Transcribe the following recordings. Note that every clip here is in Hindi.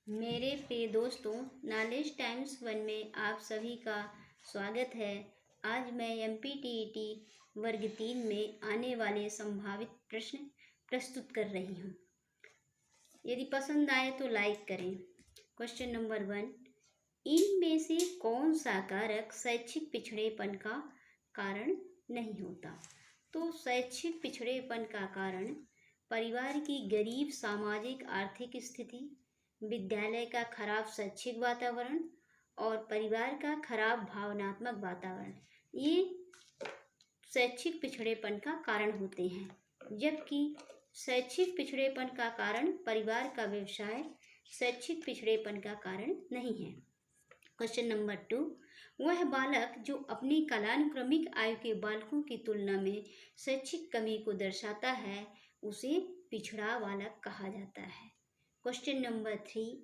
मेरे प्रिय दोस्तों, नॉलेज टाइम्स वन में आप सभी का स्वागत है। आज मैं एमपीटीईटी वर्ग 3 में आने वाले संभावित प्रश्न प्रस्तुत कर रही हूँ। यदि पसंद आए तो लाइक करें। क्वेश्चन नंबर 1, इनमें से कौन सा कारक शैक्षिक पिछड़ेपन का कारण नहीं होता? तो शैक्षिक पिछड़ेपन का कारण परिवार की गरीब सामाजिक आर्थिक स्थिति, विद्यालय का खराब शैक्षिक वातावरण और परिवार का खराब भावनात्मक वातावरण, ये शैक्षिक पिछड़ेपन का कारण होते हैं। जबकि शैक्षिक पिछड़ेपन का कारण परिवार का व्यवसाय शैक्षिक पिछड़ेपन का कारण नहीं है। क्वेश्चन नंबर 2, वह बालक जो अपनी कालानुक्रमिक आयु के बालकों की तुलना में शैक्षिक कमी को दर्शाता है, उसे पिछड़ा बालक कहा जाता है। क्वेश्चन नंबर 3,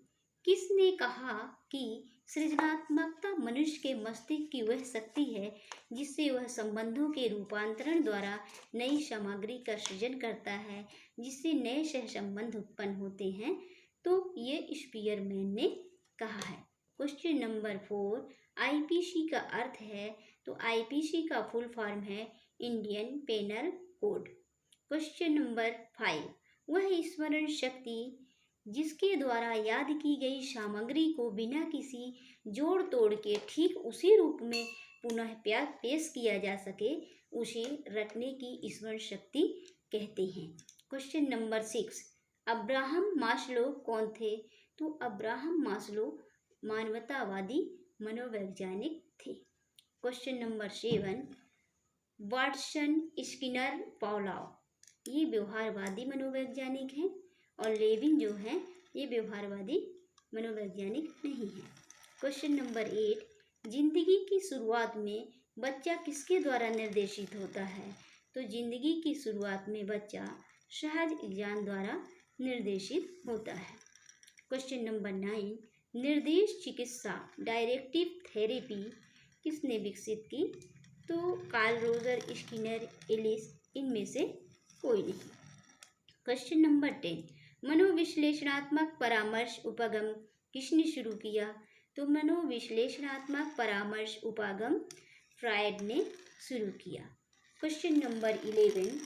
किसने कहा कि सृजनात्मकता मनुष्य के मस्तिष्क की वह शक्ति है जिससे वह संबंधों के रूपांतरण द्वारा नई सामग्री का सृजन करता है, जिससे नए सहसंबंध उत्पन्न होते हैं? तो ये स्पीयरमैन ने कहा है। क्वेश्चन नंबर 4, आईपीसी का अर्थ है? तो आईपीसी का फुल फॉर्म है Indian penal code. Question number 5, वह स्मरण शक्ति जिसके द्वारा याद की गई सामग्री को बिना किसी जोड़ तोड़ के ठीक उसी रूप में पुनः पेश किया जा सके, उसे रटने की स्मरण शक्ति कहते हैं। क्वेश्चन नंबर 6, अब्राहम मास्लो कौन थे? तो अब्राहम मास्लो मानवतावादी मनोवैज्ञानिक थे। Question number 7, Watson, Skinner, Pavlov ये व्यवहारवादी मनोवैज्ञानिक हैं और लेविन जो है ये व्यवहारवादी मनोवैज्ञानिक नहीं है। क्वेश्चन नंबर 8, जिंदगी की शुरुआत में बच्चा किसके द्वारा निर्देशित होता है? तो जिंदगी की शुरुआत में बच्चा सहज ज्ञान द्वारा निर्देशित होता है। क्वेश्चन नंबर 9, निर्देश चिकित्सा डायरेक्टिव थेरेपी किसने विकसित की? तो कार्ल रोजर, स्किनर, एलिस, इनमें से कोई नहीं। क्वेश्चन नंबर 10, मनोविश्लेषणात्मक परामर्श उपगम किसने शुरू किया? तो मनोविश्लेषणात्मक परामर्श उपगम फ्रायड ने शुरू किया। क्वेश्चन नंबर 11,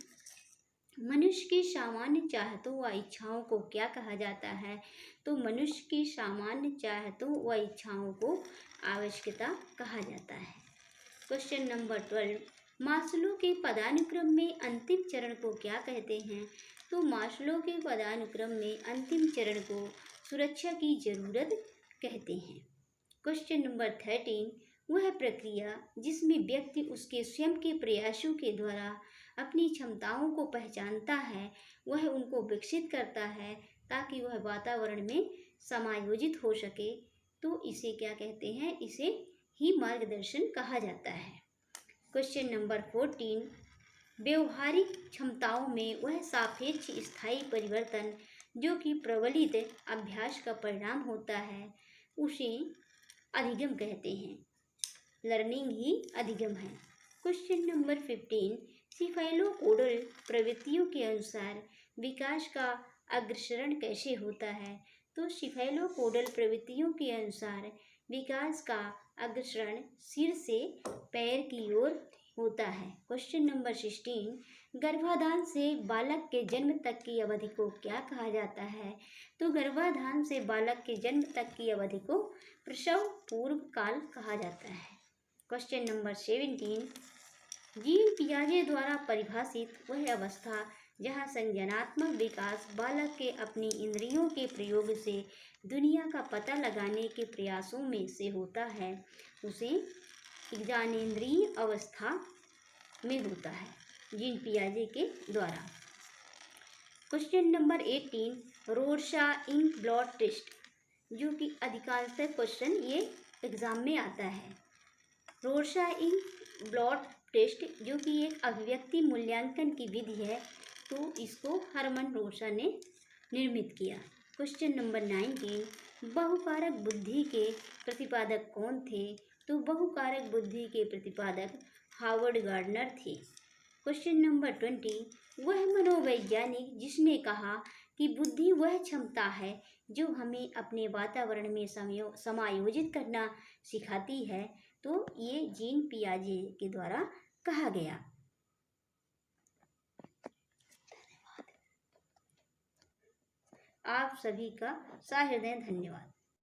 मनुष्य की सामान्य चाहतों व इच्छाओं को क्या कहा जाता है? तो मनुष्य की सामान्य चाहतों व इच्छाओं को आवश्यकता कहा जाता है। क्वेश्चन नंबर 12, मास्लो के पदानुक्रम में अंतिम चरण को क्या कहते हैं? तो मास्लो के पदानुक्रम में अंतिम चरण को सुरक्षा की जरूरत कहते हैं। क्वेश्चन नंबर 13, वह प्रक्रिया जिसमें व्यक्ति उसके स्वयं के प्रयासों के द्वारा अपनी क्षमताओं को पहचानता है, वह उनको विकसित करता है ताकि वह वातावरण में समायोजित हो सके, तो इसे क्या कहते हैं? इसे ही मार्गदर्शन कहा जाता है। क्वेश्चन नंबर 14, व्यवहारिक क्षमताओं में वह सापेक्ष स्थायी परिवर्तन जो कि प्रबलित अभ्यास का परिणाम होता है, उसे अधिगम कहते हैं। लर्निंग ही अधिगम है। क्वेश्चन नंबर 15, सिफेलोकोडल प्रवृत्तियों के अनुसार विकास का अग्रसरण कैसे होता है? तो सिफेलोकोडल प्रवृत्तियों के अनुसार विकास का अग्रसरण सिर से पैर की ओर होता है। क्वेश्चन नंबर 16, गर्भाधान से बालक के जन्म तक की अवधि को क्या कहा जाता है? तो गर्भाधान से बालक के जन्म तक की अवधि को प्रसव पूर्व काल कहा जाता है। क्वेश्चन नंबर 17, जीन पियाजे द्वारा परिभाषित वह अवस्था जहाँ संज्ञानात्मक विकास बालक के अपनी इंद्रियों के प्रयोग से दुनिया का पता लगाने के प्रयासों में से होता है, उसे ज्ञानेंद्रिय अवस्था में होता है, जीन पियाजे के द्वारा। क्वेश्चन नंबर 18, रोरशा-इंक ब्लॉट टेस्ट जो कि अधिकांशतः क्वेश्चन ये एग्जाम में आता है। रोरशा-इंक ब्लॉट टेस्ट जो कि एक अभिव्यक्ति मूल्यांकन की विधि है, तो इसको हरमन रोरशा ने निर्मित किया। क्वेश्चन नंबर 19, बहुकारक बुद्धि के प्रतिपादक कौन थे? तो बहुकारक बुद्धि के प्रतिपादक हावर्ड गार्डनर थे। क्वेश्चन नंबर 20, वह मनोवैज्ञानिक जिसने कहा कि बुद्धि वह क्षमता है जो हमें अपने वातावरण में समायोजित करना सिखाती है। तो ये जीन पियाजे के द्वारा कहा गया। आप सभी का सहृदय धन्यवाद।